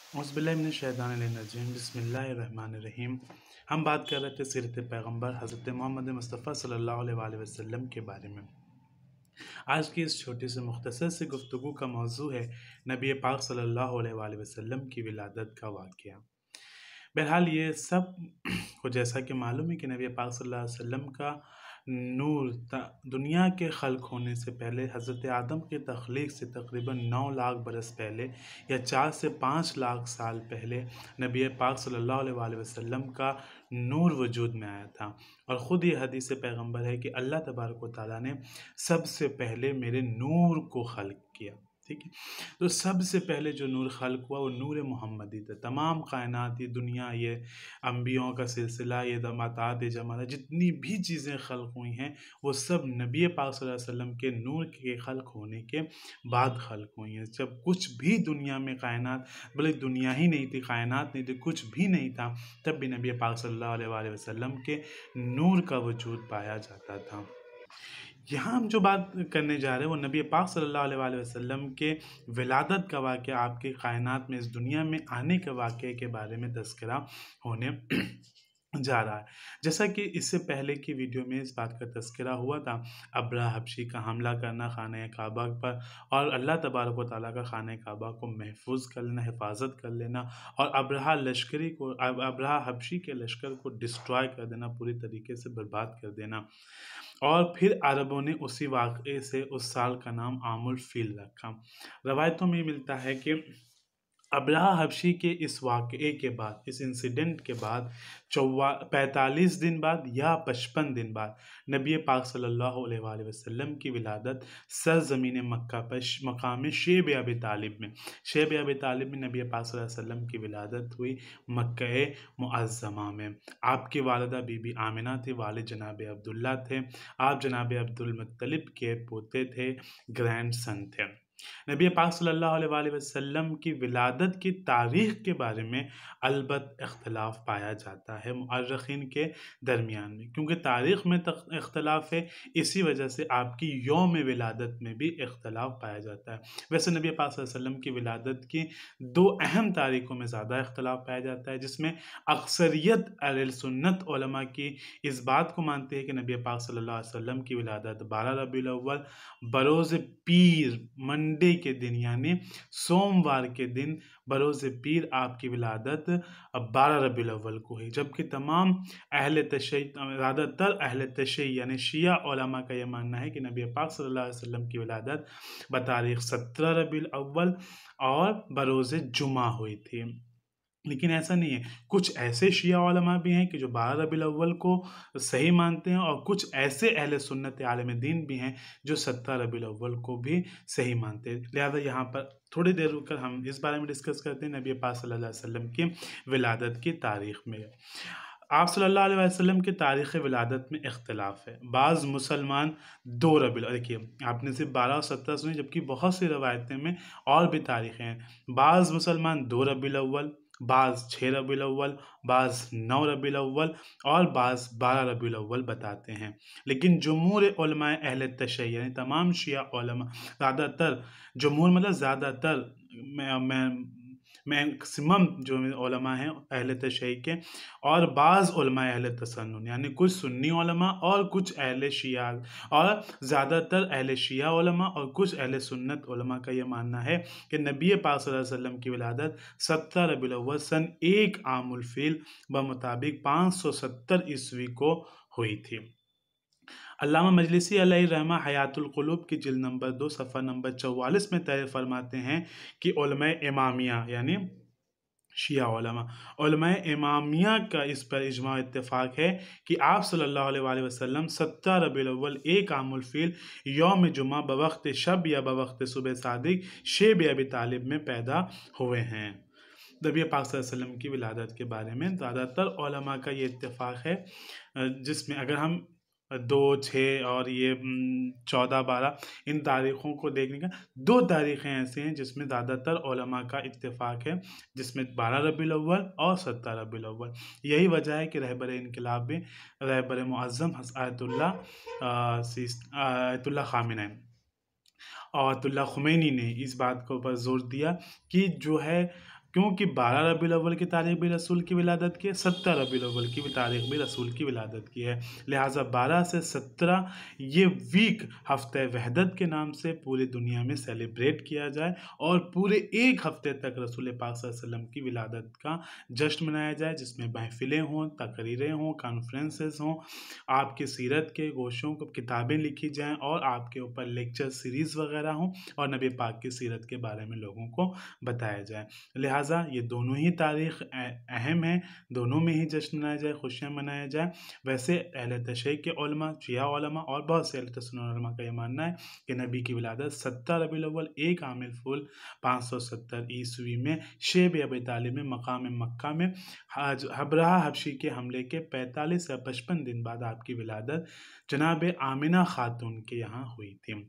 औज़ुबिल्लाहिमिनश्शैतानिर्रजीम बिस्मिल्लाहिर्रहमानिर्रहीम। हम बात कर रहे थे सीरत पैगम्बर हज़रत मोहम्मद मुस्तफ़ा सल्लल्लाहु अलैहि वसल्लम के बारे में। आज की इस छोटी सी मुख्तसर सी गुफ्तगू का मौजू है नबी पाक सल्लल्लाहु अलैहि वसल्लम की विलादत का वाक़या। बहरहाल ये सब को जैसा कि मालूम है कि नबी पाक सल्लल्लाहु अलैहि वसल्लम का नूर दुनिया के खल्क होने से पहले हज़रत आदम के तख्लीक से तकरीबन 9 लाख बरस पहले या 4 से 5 लाख साल पहले नबी पाक सल्लल्लाहु अलैहि वसल्लम का नूर वजूद में आया था। और ख़ुद ये हदीस पैगम्बर है कि अल्लाह तबारक व तआला ने सबसे पहले मेरे नूर को खल्क किया। ठीक है, तो सबसे पहले जो नूर खल्क हुआ वो नूर मोहम्मदी था। तमाम कायनात, ये दुनिया, ये अम्बियों का सिलसिला, ये दमातात जमाना, जितनी भी चीज़ें खल्क हुई हैं वो सब नबी पाक सल्लल्लाहु अलैहि वसल्लम के नूर के खल्क होने के बाद खल्क हुई हैं। जब कुछ भी दुनिया में कायनात, भले दुनिया ही नहीं थी, कायनात नहीं थी, कुछ भी नहीं था, तब भी नबी पाक सल्लल्लाहु अलैहि वसल्लम के नूर का वजूद पाया जाता था। यहाँ हम जो बात करने जा रहे हैं वो नबी पाक सल्लल्लाहु अलैहि वसल्लम के विलादत का वाक़या, आपके कायनात में इस दुनिया में आने के वाक़े के बारे में तज़किरा होने जा रहा है। जैसा कि इससे पहले की वीडियो में इस बात का तज़किरा हुआ था, अब्रहा हबशी का हमला करना खाने काबा पर और अल्लाह तबारक व तआला का खाने काबा को महफूज कर लेना, हिफाजत कर लेना और अब्रहा हबशी के लश्कर को डिस्ट्रॉय कर देना, पूरी तरीके से बर्बाद कर देना। और फिर अरबों ने उसी वाक़े से उस साल का नाम आमुल फ़ील रखा। रवायतों में मिलता है कि अब्रहा हबशी के इस वाक़े के बाद, इस इंसिडेंट के बाद 45 दिन बाद या 55 दिन बाद नबी पाक सल्लल्लाहु अलैहि वसल्लम की विलादत सरज़मीन मक्का पर मकाम शेब अबी तालिब में, शेब अबी तालिब में नबी पाक सल्लल्लाहु अलैहि वसल्लम की विलादत हुई मक्का मुअज़्ज़मा में। आपकी वालिदा बीबी आमिना थी, वालिद जनाब अब्दुल्ला थे, आप जनाब अब्दुल मुत्तलिब के पोते थे, ग्रैंड सन थे। नबी पाक सल्लल्लाहु अलैहि वसल्लम की विलादत की तारीख़ के बारे में अलबत्त इख्तलाफ पाया जाता है मुअर्रिख़ीन के दरमियान में, क्योंकि तारीख़ में इख्तलाफ है, इसी वजह से आपकी यौम विलादत में भी इख्तलाफ पाया जाता है। वैसे नबी पाक सल्लल्लाहु अलैहि वसल्लम की विलादत की 2 अहम तारीख़ों में ज़्यादा इख्तलाफ पाया जाता है, जिसमें अक्सरियत अहले सुन्नत उलमा की इस बात को मानते हैं कि नबी पाक सल्लल्लाहु अलैहि वसल्लम की विलादत 12 रबीउल अव्वल बरोज़ पीर मंडे के दिन, यानी सोमवार के दिन बरोज़ पीर आपकी विलादत 12 रबीउल अव्वल को हुई। जबकि तमाम अहले तशय्युअ, ज़्यादातर अहले तशय्युअ यानी शिया उलमा का यह मानना है कि नबी पाक सल्लल्लाहु अलैहि वसल्लम की विलादत बतारीख़ 17 रबीउल अव्वल और बरोज़ जुमा हुई थी। लेकिन ऐसा नहीं है, कुछ ऐसे शिया उलमा भी हैं कि जो 12 रबीउल अव्वल को सही मानते हैं और कुछ ऐसे अहले सुन्नत आलिम दीन भी हैं जो 17 रबीउल अव्वल को भी सही मानते हैं। लिहाजा यहाँ पर थोड़ी देर रुककर हम इस बारे में डिस्कस करते हैं नबी पाक सल्लल्लाहु अलैहि वसल्लम की विलादत की तारीख़ में। आप सल्लल्लाहु अलैहि वसल्लम की तारीख़ विलादत में इख्तलाफ है। बाज़ मुसलमान 2 रबीउल, देखिए आपने सिर्फ 12 और 17 सुनी, जबकि बहुत सी रवायतें में और भी तारीख़ें हैं। बाज़ मुसलमान 2 रबीउल अव्वल, बाज़ 6 रबीउल अव्वल, बाज़ 9 रबीउल अव्वल और बाज़ 12 रबीउल अव्वल बताते हैं। लेकिन जुमहूर उलमाए अहले तशय्युअ यानी तमाम शिया उलमा, ज़्यादातर, जुमहूर मतलब ज़्यादातर, मैक्सिमम जो उलमा हैं अहले तशय्युअ के, और बाज़ उलमाए अहले तसन्नुन यानी कुछ सुन्नी उलमा और कुछ अहले शिया, और ज़्यादातर अहले शिया उलमा और कुछ अहले सुन्नत उलमा का यह मानना है कि नबी पाक सल्लल्लाहु अलैहि वसल्लम की विलादत 17 रबीउल अव्वल सन 1 आमुल फ़ील बमुताबिक 570 ईस्वी को हुई थी। अल्लामा मजलिसी अलैहि रहमा हयातुल क़ुलूब की जिल्द नंबर 2 सफ़ा नंबर 44 में तय फरमाते हैं कि उलमाए इमामिया यानी शिया उलमाए इमामिया का इस पर इजमा इत्तेफाक है कि आप सल्लल्लाहु अलैहि वसल्लम 17 रबीउल अव्वल 1 आमुल फ़ील यौम जुमा बवक्त शब या बवक्त सुबह सादिक शेब अबी तालिब में पैदा हुए हैं। नबी पाक सल्लल्लाहु अलैहि वसल्लम की विलादत के बारे में ज़्यादातर उलमा का ये इत्तेफाक है, जिसमें अगर हम 2, 6 और ये 14, 12 इन तारीख़ों को देखने का, 2 तारीख़ें ऐसे हैं जिसमें ज़्यादातर उलमा का इत्तेफाक है, जिसमें 12 रबीउल अव्वल और 17 रबीउल अव्वल। यही वजह है कि रहबर इनक़िलाब में रहबर मुअज़्ज़म आयतुल्लाह ख़ामेनी और आयतुल्लाह ख़ुमैनी ने इस बात को पर ज़ोर दिया कि जो है, क्योंकि 12 रबीउल अव्वल की तारीख भी रसूल की विलादत की है, 17 रबीउल अव्वल की भी तारीख भी रसूल की विलादत की है। लिहाजा 12 से 17 ये वीक हफ्ते वहदत के नाम से पूरी दुनिया में सेलिब्रेट किया जाए और पूरे एक हफ्ते तक रसूल पाक सल्लल्लाहु अलैहि वसल्लम की विलादत का जश्न मनाया जाए, जिसमें महफिलें हों, तकरीरें हों, कॉन्फ्रेंसेस हों, आपके सीरत के गोशों को किताबें लिखी जाएं और आपके ऊपर लेक्चर सीरीज़ वगैरह हों और नबी पाक की सीरत के बारे में लोगों को बताया जाए। लिहाजा ये दोनों ही तारीख अहम है, दोनों में ही जश्न मनाया जाए, खुशियाँ मनाया जाए। वैसे अहले तशय्युक़ के उलमा, शिया उलमा और बहुत से अहले सुन्नत उलमा का ये मानना है कि नबी की विलादत 17 रबीउल अव्वल 1 आमिल फूल 570 ईस्वी में शेब अबी तालिब में मकाम मक्का में अबरहा हबशी के हमले के 45 या 55 दिन बाद आपकी विलादत जनाब आमिना खातून के यहाँ हुई थी।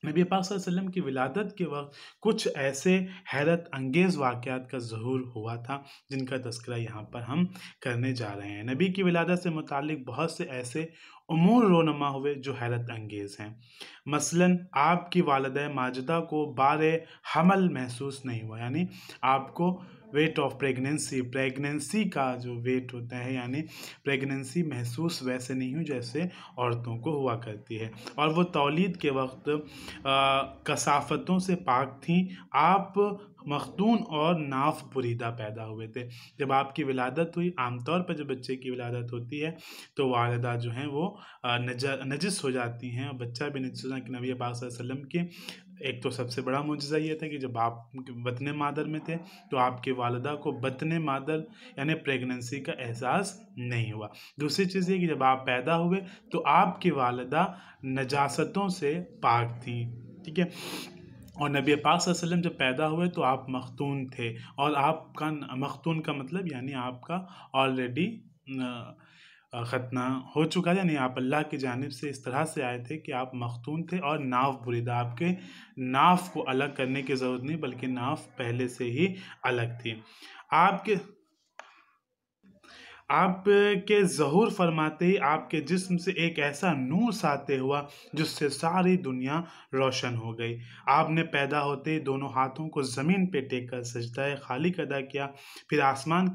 नबी पाक सल्लल्लाहु अलैहि वसल्लम की विलादत के वक्त कुछ ऐसे हैरत अंगेज़ वाक़यात का ज़हूर हुआ था जिनका तज़किरा यहाँ पर हम करने जा रहे हैं। नबी की विलादत से मुतालिक बहुत से ऐसे उमूर रोनमा हुए जो हैरत अंगेज़ हैं। मसलन आपकी वालिदा माजिदा को बारे हमल महसूस नहीं हुआ, यानी आपको वेट ऑफ प्रेगनेंसी का जो वेट होता है, यानी प्रेगनेंसी महसूस वैसे नहीं हुई जैसे औरतों को हुआ करती है, और वो तौलीद के वक्त कसाफ़तों से पाक थीं। आप मखतून और नाफ बुरीदा पैदा हुए थे। जब आपकी विलादत हुई, आमतौर पर जब बच्चे की विलादत होती है तो वालिदा जो हैं वो नजिस हो जाती हैं और बच्चा भी नजिस हो जाता है। कि नबी पाक सल्लल्लाहु अलैहि वसल्लम के एक तो सबसे बड़ा मुजज़ा ये था कि जब आप बतन मादर में थे तो आपके वालिदा को बतन मादर यानी प्रेगनेंसी का एहसास नहीं हुआ। दूसरी चीज़ ये कि जब आप पैदा हुए तो आपकी वालिदा नजासतों से पाक थी, ठीक है। और नबी पाक सल्लल्लाहु अलैहि वसल्लम जब पैदा हुए तो आप मखतून थे, और आपका मखतून का मतलब यानी आपका ऑलरेडी ख़तना हो चुका है, यानी आप अल्लाह की जानिब से इस तरह से आए थे कि आप मखतून थे और नाफ बुरीदा, आपके नाफ को अलग करने की ज़रूरत नहीं बल्कि नाफ पहले से ही अलग थी। आपके ज़हूर फरमाते ही आपके जिस्म से एक ऐसा नूर साते हुआ जिससे सारी दुनिया रोशन हो गई। आपने पैदा होते ही दोनों हाथों को ज़मीन पे टेक कर सजदा खालिक अदा किया, फिर आसमान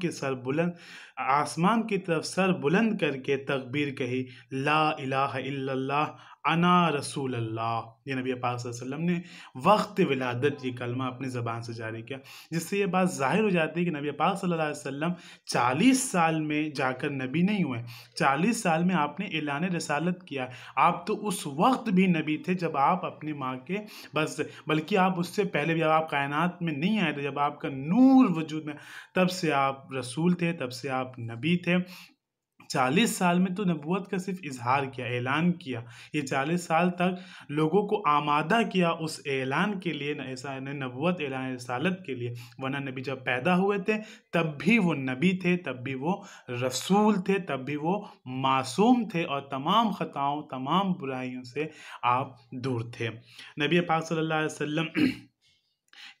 की तरफ सर बुलंद करके तकबीर कही, ला इलाहा इल्लल्लाह अना रसूल अल्लाह। ये नबी पाक सल्लल्लाहु अलैहि वसल्लम ने वक्त विलादत ये कलमा अपनी ज़बान से जारी किया, जिससे ये बात ज़ाहिर हो जाती है कि नबी पाक सल्लल्लाहु अलैहि वसल्लम 40 साल में जाकर नबी नहीं हुए, 40 साल में आपने ऐलान रिसालत किया। आप तो उस वक्त भी नबी थे जब आप अपनी माँ के बल्कि आप उससे पहले भी, जब आप कायनात में नहीं आए थे, जब आपका नूर वजूद में, तब से आप रसूल थे, तब से आप नबी थे। 40 साल में तो नबूवत का सिर्फ इजहार किया, ऐलान किया। ये 40 साल तक लोगों को आमादा किया उस ऐलान के लिए, ऐसा नबूवत ऐलान रिसालत के लिए। वरना नबी जब पैदा हुए थे तब भी वो नबी थे, तब भी वो रसूल थे, तब भी वो मासूम थे और तमाम ख़ताओं, तमाम बुराइयों से आप दूर थे। नबी पाक सल्लल्लाहु अलैहि वसल्लम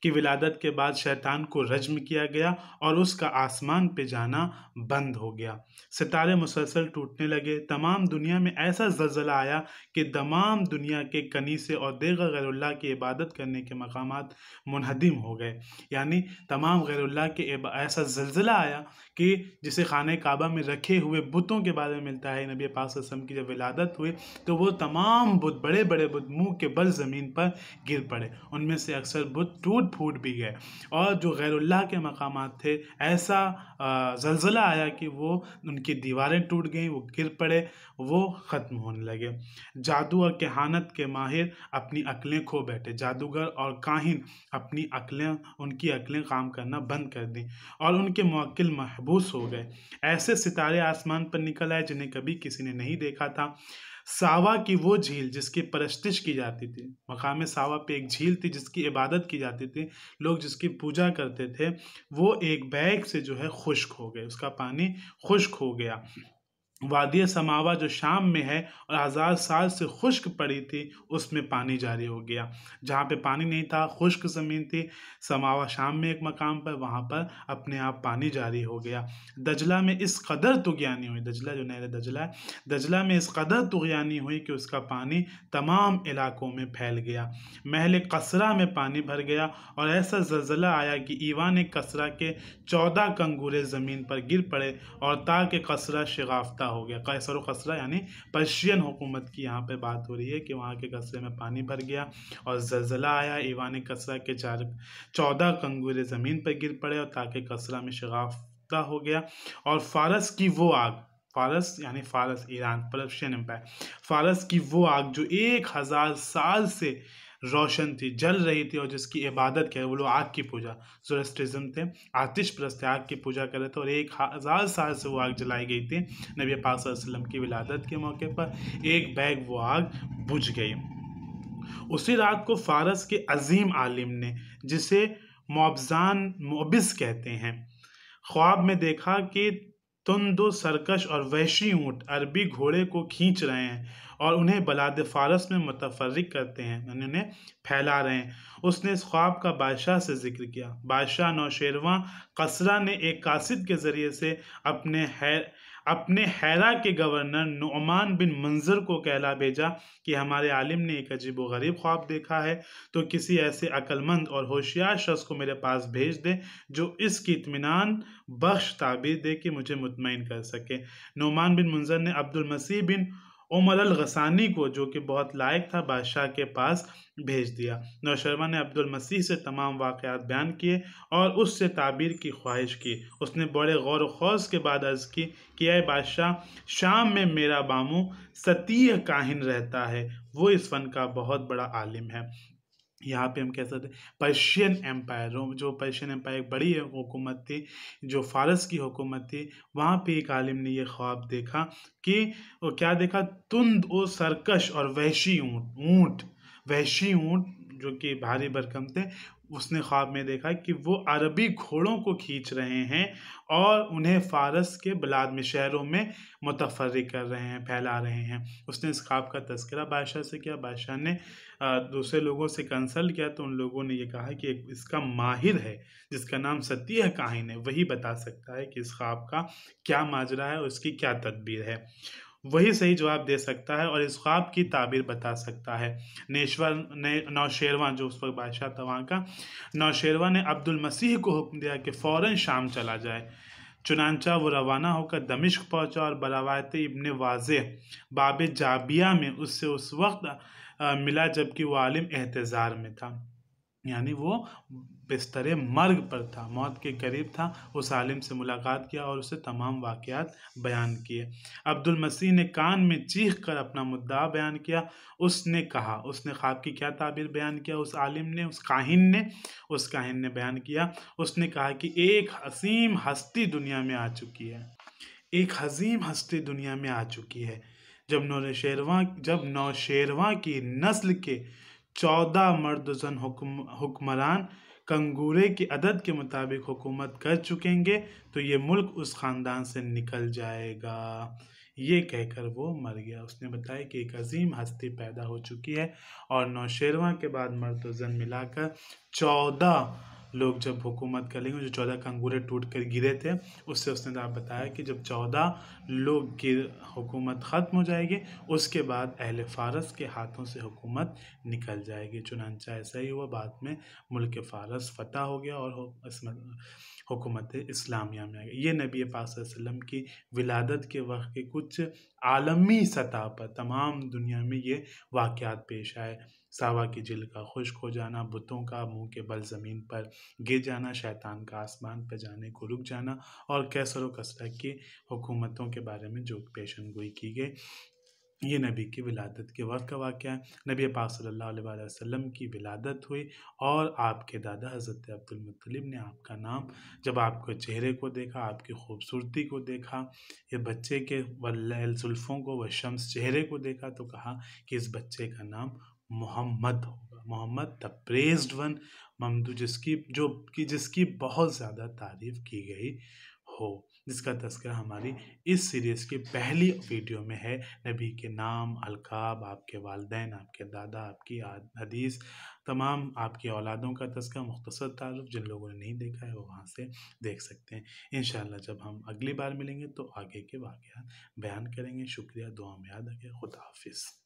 की विलादत के बाद शैतान को रज्म किया गया और उसका आसमान पे जाना बंद हो गया। सितारे मुसलसल टूटने लगे। तमाम दुनिया में ऐसा ज़लज़ला आया कि तमाम दुनिया के कनीसे और दीगर गैरुल्लाह की इबादत करने के मकामात मुनहदिम हो गए। यानी तमाम गैरुल्लाह के ऐसा ज़लज़ला आया कि जिसे खाने काबा में रखे हुए बुतों के बारे में मिलता है। नबी पाक सल्लल्लाहु अलैहि वसल्लम की जब विलादत हुई तो वो तमाम बुत, बड़े बड़े बुत मुँह के बल ज़मीन पर गिर पड़े। उनमें से अक्सर बुत टूट फूट भी गए और जो गैरुल्लाह के मकामात थे, ऐसा ज़लज़ला आया कि वो उनकी दीवारें टूट गईं, वो गिर पड़े, वो ख़त्म होने लगे। जादू और कहानत के माहिर अपनी अक्लें खो बैठे। जादूगर और काहिन उनकी अक्लें काम करना बंद कर दी और उनके मुवक्किल महबूस हो गए। ऐसे सितारे आसमान पर निकल आए जिन्हें कभी किसी ने नहीं देखा था। सावा की वो झील जिसकी परस्तिश की जाती थी, मकाम सावा पे एक झील थी जिसकी इबादत की जाती थी, लोग जिसकी पूजा करते थे, वो एक बैग से जो है खुश्क हो गए, उसका पानी खुश्क हो गया। वादिय समावा जो शाम में है और 1000 साल से खुश्क पड़ी थी, उसमें पानी जारी हो गया। जहाँ पे पानी नहीं था, खुश्क ज़मीन थी, समावा शाम में एक मकाम पर, वहाँ पर अपने आप पानी जारी हो गया। दजला में इस कदर तुग़यानी हुई, दजला जो नहर दजला है, दजला में इस कदर तुग़यानी हुई कि उसका पानी तमाम इलाकों में फैल गया। महल कसरा में पानी भर गया और ऐसा ज़लज़ला आया कि ईवान कसरा के 14 कंगूरे ज़मीन पर गिर पड़े और ताकि कसरा शिगाफ्ता हो गया। कैसर कसरा यानी पर्शियन हुकूमत की यहाँ पे बात हो रही है कि वहाँ के कसरे में पानी भर गया और ज़लज़ला आया। ईवान कसरा के 14 कंगूरे ज़मीन पर गिर पड़े और ताकि कसरा में शिगाफ्ता हो गया। और फारस की वो आग, फारस यानी फारस ईरान, पर्शियन एम्पायर, फारस की वो आग जो 1000 साल से रोशन थी, जल रही थी और जिसकी इबादत क्या है, वो लोग आग की पूजा, ज़ोरेस्ट्रिज्म थे, आतिश परस्त थे, आग की पूजा कर रहे थे और 1000 साल से वो आग जलाई गई थी। नबी पाक सल्लल्लाहु अलैहि वसल्लम की विलादत के मौके पर एक बैग वो आग बुझ गई। उसी रात को फारस के अजीम आलिम ने, जिसे मुअब्जान मुअबिस कहते हैं, ख्वाब में देखा कि तुंदो सरकश और वहशी ऊँट अरबी घोड़े को खींच रहे हैं और उन्हें बलाद फारस में मुतफर्रिक करते हैं, यानी उन्हें फैला रहे हैं। उसने इस ख्वाब का बादशाह से जिक्र किया। बादशाह नौशेरवां कसरा ने एक कासिद के ज़रिए से अपने हैरा के गवर्नर नुअमान बिन मंजर को कहला भेजा कि हमारे आलिम ने एक अजीब व गरीब ख्वाब देखा है, तो किसी ऐसे अक्लमंद और होशियार शख्स को मेरे पास भेज दे जो इसकी इत्मीनान बख्श ताबीर दे कि मुझे मुतमईन कर सके। नुअमान बिन मुंजर ने अब्दुल मसीह बिन उमर अल गसानी को, जो कि बहुत लायक था, बादशाह के पास भेज दिया। नौशरवा ने अब्दुल मसीह से तमाम वाक़यात बयान किए और उससे ताबीर की ख्वाहिश की। उसने बड़े गौर व खौज के बाद अर्ज़ की कि ऐ बादशाह, शाम में मेरा बामू सतीह काहिन रहता है, वो इस फ़न का बहुत बड़ा आलिम है। यहाँ पे हम कह सकते हैं पर्शियन एम्पायर, जो पर्शियन एम्पायर एक बड़ी हुकूमत थी, जो फारस की हुकूमत थी, वहाँ पे एक आलिम ने ये ख्वाब देखा कि वो क्या देखा, तुंद ओ सरकश और वहशी ऊँट, वहशी ऊँट जो कि भारी भरकम थे, उसने ख्वाब में देखा कि वो अरबी घोड़ों को खींच रहे हैं और उन्हें फारस के बिलाद में, शहरों में मुतफर्रिक कर रहे हैं, फैला रहे हैं। उसने इस ख्वाब का तज़किरा बादशाह से किया। बादशाह ने दूसरे लोगों से कंसल्ट किया तो उन लोगों ने ये कहा कि इसका माहिर है जिसका नाम सतीह काहिन है, वही बता सकता है कि इस ख्वाब का क्या माजरा है और उसकी क्या तदबीर है, वही सही जवाब दे सकता है और इस ख्वाब की ताबीर बता सकता है। नौशेरवा जो उस वक्त बादशाह था वहाँ का, नौशेरवा ने अब्दुल मसीह को हुक्म दिया कि फ़ौरन शाम चला जाए। चुनांचा वो रवाना होकर दमिश्क पहुंचा और बरवायत इब्ने वाज़ेह बाब जाबिया में उससे उस वक्त मिला जबकि वो आलिम एहतज़ार में था, यानी वो बिस्तरे मर्ग पर था, मौत के करीब था। उस आलिम से मुलाकात किया और उसे तमाम वाक़यात बयान किए। अब्दुल मसीह ने कान में चीख कर अपना मुद्दा बयान किया। उसने कहा, उसने ख्वाब की क्या ताबीर बयान किया, उस आलिम ने, उस काहिन ने बयान किया। उसने कहा कि एक हसीम हस्ती दुनिया में आ चुकी है, एक हजीम हस्ती दुनिया में आ चुकी है। जब नौशेरवा की नस्ल के 14 मर्दजन हुक्मरान कंगूरे की अदद के मुताबिक हुकूमत कर चुकेंगे तो ये मुल्क उस ख़ानदान से निकल जाएगा। ये कहकर वो मर गया। उसने बताया कि एक अजीम हस्ती पैदा हो चुकी है और नौशेरवा के बाद मर्दजन मिलाकर 14 लोग जब हुकूमत कर लेंगे, जो 14 कंगूरे टूट कर गिरे थे, उससे उसने बताया कि जब 14 लोग की हुकूमत ख़त्म हो जाएगी, उसके बाद अहले फ़ारस के हाथों से हुकूमत निकल जाएगी। चुनांचा ऐसा ही हुआ, बाद में मुल्क फ़ारस फ़तह हो गया और हुकूमत इस्लामिया में आ गई। ये नबी पाक सल्लल्लाहु अलैहि वसल्लम की विलादत के वक्त के कुछ आलमी सतह पर तमाम दुनिया में ये वाक़यात पेश आए। सावा की झील का खुश्क हो जाना, बुतों का मुंह के बल ज़मीन पर गिर जाना, शैतान का आसमान पर जाने को रुक जाना और कैसर व कसरा की हुकूमतों के बारे में जो पेशन गोई की गई, ये नबी की विलादत के वक्त का वाक़या है। नबी पाक सल्लल्लाहु अलैहि वसल्लम की विलादत हुई और आपके दादा हज़रत अब्दुल मुत्तलिब ने आपका नाम, जब आपके चेहरे को देखा, आपकी खूबसूरती को देखा, ये बच्चे के वल्लैल जुल्फ़ों को व शम्स चेहरे को देखा, तो कहा कि इस बच्चे का नाम मोहम्मद होगा। Mohammad the praised one, Mamadou जिसकी बहुत ज़्यादा तारीफ़ की गई हो। जिसका तज़किरा हमारी इस सीरीज़ की पहली वीडियो में है। नबी के नाम, अलक़ाब, आपके वालिदैन, आपके दादा, आपकी हदीस, तमाम आपकी औलादों का तज़किरा, मुख्तसर तारुफ़, जिन लोगों ने नहीं देखा है वो वहाँ से देख सकते हैं। इंशाअल्लाह जब हम अगली बार मिलेंगे तो आगे के वाक़यात बयान करेंगे। शुक्रिया, दुआ में याद रखें। खुदा हाफ़िज़।